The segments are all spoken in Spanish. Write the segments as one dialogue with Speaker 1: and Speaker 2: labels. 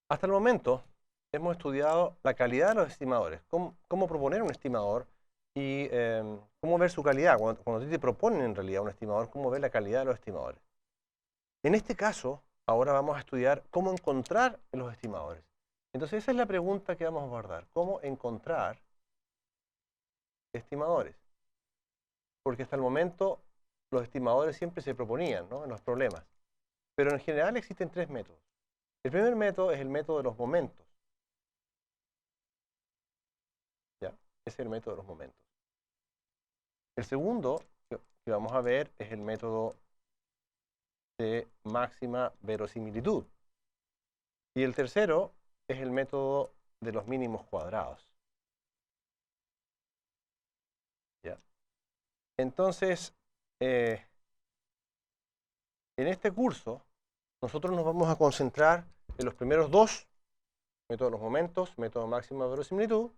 Speaker 1: Hasta el momento hemos estudiado la calidad de los estimadores, cómo proponer un estimador y cómo ver su calidad. Cuando a ti te proponen en realidad un estimador, cómo ver la calidad de los estimadores. En este caso, ahora vamos a estudiar cómo encontrar los estimadores. Entonces esa es la pregunta que vamos a abordar. ¿Cómo encontrar estimadores? Porque hasta el momento los estimadores siempre se proponían, ¿no?, en los problemas. Pero en general existen tres métodos. El primer método es el método de los momentos. ¿Ya? Ese es el método de los momentos. El segundo que vamos a ver es el método de máxima verosimilitud. Y el tercero es el método de los mínimos cuadrados. ¿Ya? Entonces, en este curso, nosotros nos vamos a concentrar en los primeros dos, método de los momentos, método de máxima verosimilitud.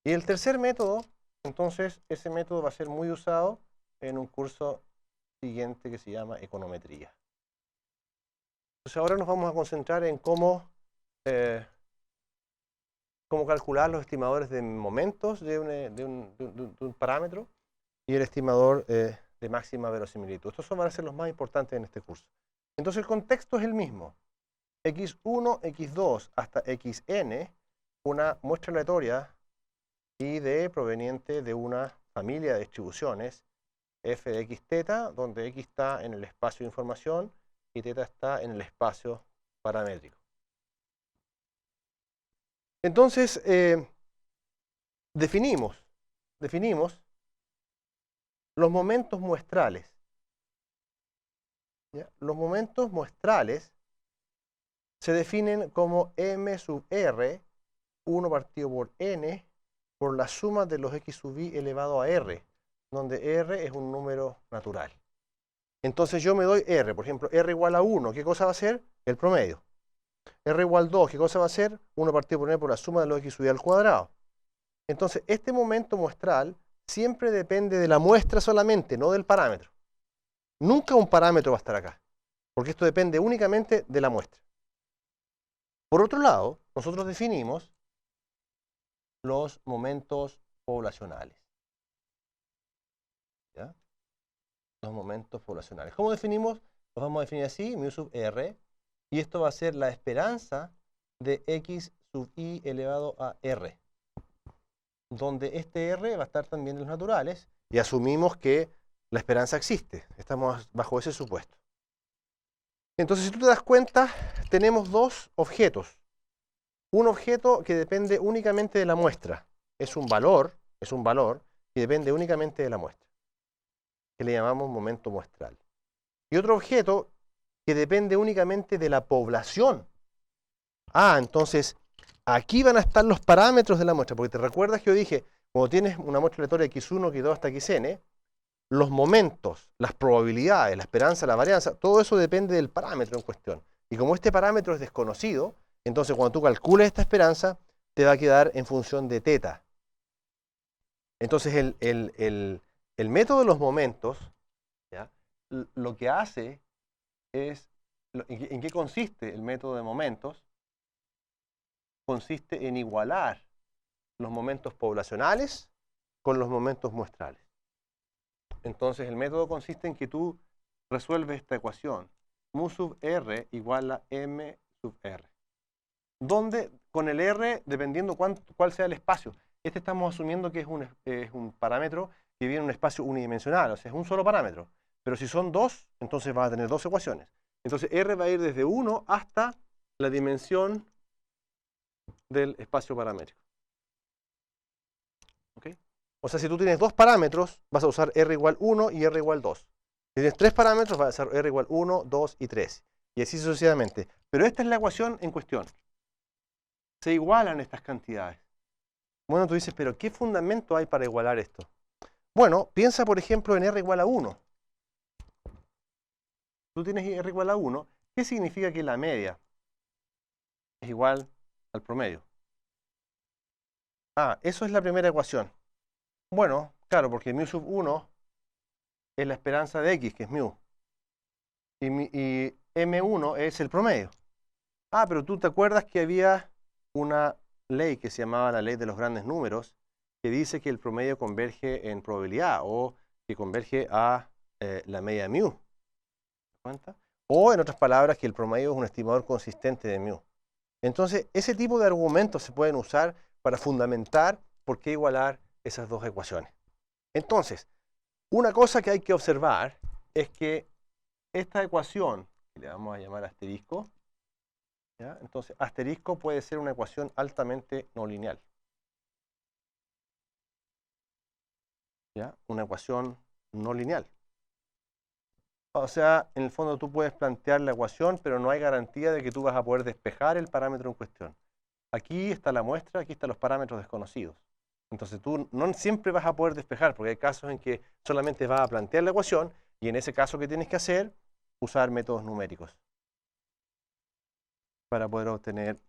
Speaker 1: Y el tercer método, entonces, ese método va a ser muy usado en un curso siguiente que se llama econometría. Entonces ahora nos vamos a concentrar en cómo calcular los estimadores de momentos de un parámetro y el estimador de máxima verosimilitud. Estos van a ser los más importantes en este curso. Entonces el contexto es el mismo. x1, x2 hasta xn, una muestra aleatoria y proveniente de una familia de distribuciones f de x teta, donde x está en el espacio de información y teta está en el espacio paramétrico. Entonces, definimos los momentos muestrales. ¿Ya? Los momentos muestrales se definen como m sub r, 1 partido por n, por la suma de los x sub i elevado a r, donde r es un número natural. Entonces yo me doy r, por ejemplo, r igual a 1, ¿qué cosa va a ser? El promedio. R igual 2, ¿qué cosa va a ser? 1 partido por n por la suma de los x sub i al cuadrado. Entonces, este momento muestral siempre depende de la muestra solamente, no del parámetro. Nunca un parámetro va a estar acá, porque esto depende únicamente de la muestra. Por otro lado, nosotros definimos los momentos poblacionales. ¿Ya? Los momentos poblacionales. ¿Cómo definimos? Los vamos a definir así, mu sub r, y esto va a ser la esperanza de x sub i elevado a r, donde este r va a estar también de los naturales, y asumimos que la esperanza existe. Estamos bajo ese supuesto. Entonces, si tú te das cuenta, tenemos dos objetos. Un objeto que depende únicamente de la muestra. Es un valor que depende únicamente de la muestra, que le llamamos momento muestral. Y otro objeto que depende únicamente de la población. Entonces, aquí van a estar los parámetros de la muestra, porque te recuerdas que yo dije, cuando tienes una muestra aleatoria x1, x2 hasta xn, los momentos, las probabilidades, la esperanza, la varianza, todo eso depende del parámetro en cuestión. Y como este parámetro es desconocido, entonces cuando tú calcules esta esperanza, te va a quedar en función de teta. Entonces el método de los momentos, ¿ya?, lo que hace es, ¿en qué consiste el método de momentos? Consiste en igualar los momentos poblacionales con los momentos muestrales. Entonces el método consiste en que tú resuelves esta ecuación, mu sub r igual a m sub r, donde con el r, dependiendo cuál sea el espacio, estamos asumiendo que es un parámetro que viene en un espacio unidimensional, o sea, es un solo parámetro. Pero si son dos, entonces vas a tener dos ecuaciones. Entonces r va a ir desde 1 hasta la dimensión del espacio paramétrico. ¿Okay? O sea, si tú tienes dos parámetros, vas a usar r igual 1 y r igual 2. Si tienes tres parámetros, vas a usar r igual 1, 2 y 3. Y así sucesivamente. Pero esta es la ecuación en cuestión. Se igualan estas cantidades. Bueno, tú dices, pero ¿qué fundamento hay para igualar esto? Bueno, piensa por ejemplo en r igual a 1. Tú tienes r igual a 1. ¿Qué significa que la media es igual al promedio? Eso es la primera ecuación. Bueno, claro, porque mu sub 1 es la esperanza de x, que es mu. Y m1 es el promedio. Ah, pero tú te acuerdas que había una ley que se llamaba la ley de los grandes números, que dice que el promedio converge en probabilidad o que converge a la media de mu. ¿Te das cuenta? O en otras palabras, que el promedio es un estimador consistente de mu. Entonces, ese tipo de argumentos se pueden usar para fundamentar por qué igualar esas dos ecuaciones. Entonces, una cosa que hay que observar es que esta ecuación, que le vamos a llamar asterisco, ¿ya? Entonces, asterisco puede ser una ecuación altamente no lineal. ¿Ya? Una ecuación no lineal. O sea, en el fondo tú puedes plantear la ecuación, pero no hay garantía de que tú vas a poder despejar el parámetro en cuestión. Aquí está la muestra, aquí están los parámetros desconocidos. Entonces tú no siempre vas a poder despejar, porque hay casos en que solamente vas a plantear la ecuación y en ese caso, ¿qué tienes que hacer? Usar métodos numéricos para poder obtener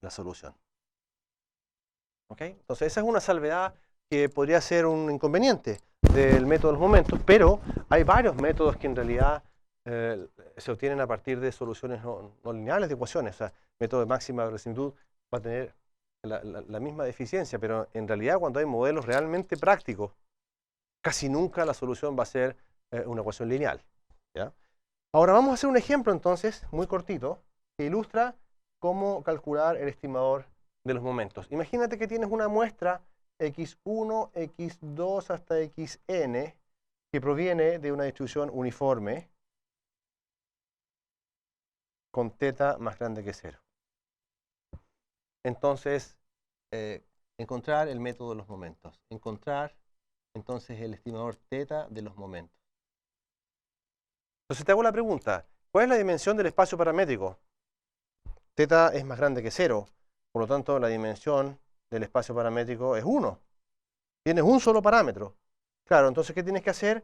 Speaker 1: la solución. ¿Ok? Entonces esa es una salvedad que podría ser un inconveniente del método de los momentos, pero hay varios métodos que en realidad se obtienen a partir de soluciones no lineales de ecuaciones. O sea, el método de máxima verosimilitud va a tener la misma deficiencia, pero en realidad cuando hay modelos realmente prácticos, casi nunca la solución va a ser una ecuación lineal. ¿Ya? Ahora vamos a hacer un ejemplo entonces, muy cortito, que ilustra cómo calcular el estimador de los momentos. Imagínate que tienes una muestra x1, x2 hasta xn que proviene de una distribución uniforme con θ más grande que 0. Entonces, encontrar el método de los momentos. Encontrar entonces el estimador θ de los momentos. Entonces te hago la pregunta, ¿cuál es la dimensión del espacio paramétrico? θ es más grande que 0, por lo tanto la dimensión del espacio paramétrico es 1. Tienes un solo parámetro. Claro, entonces ¿qué tienes que hacer?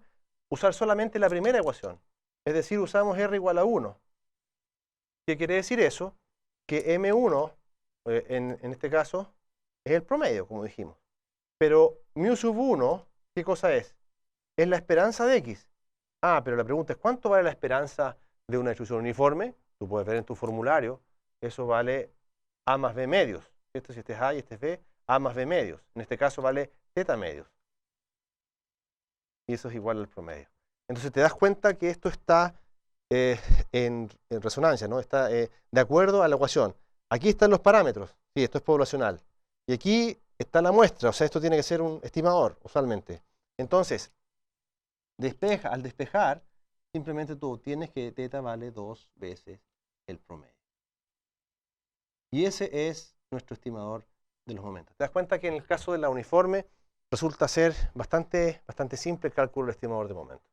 Speaker 1: Usar solamente la primera ecuación. Es decir, usamos R igual a 1. ¿Qué quiere decir eso? Que M1, en este caso, es el promedio, como dijimos. Pero mu sub 1, ¿qué cosa es? Es la esperanza de X. Ah, pero la pregunta es, ¿cuánto vale la esperanza de una distribución uniforme? Tú puedes ver en tu formulario, eso vale A más B medios. Esto, si este es A y este es B, A más B medios. En este caso vale θ medios. Y eso es igual al promedio. Entonces te das cuenta que esto está en resonancia, ¿no? Está de acuerdo a la ecuación. Aquí están los parámetros. Sí, esto es poblacional. Y aquí está la muestra, o sea, esto tiene que ser un estimador, usualmente. Entonces, al despejar, simplemente tú obtienes que θ vale 2 veces el promedio. Y ese es nuestro estimador de los momentos. Te das cuenta que en el caso de la uniforme resulta ser bastante simple el cálculo del estimador de momentos.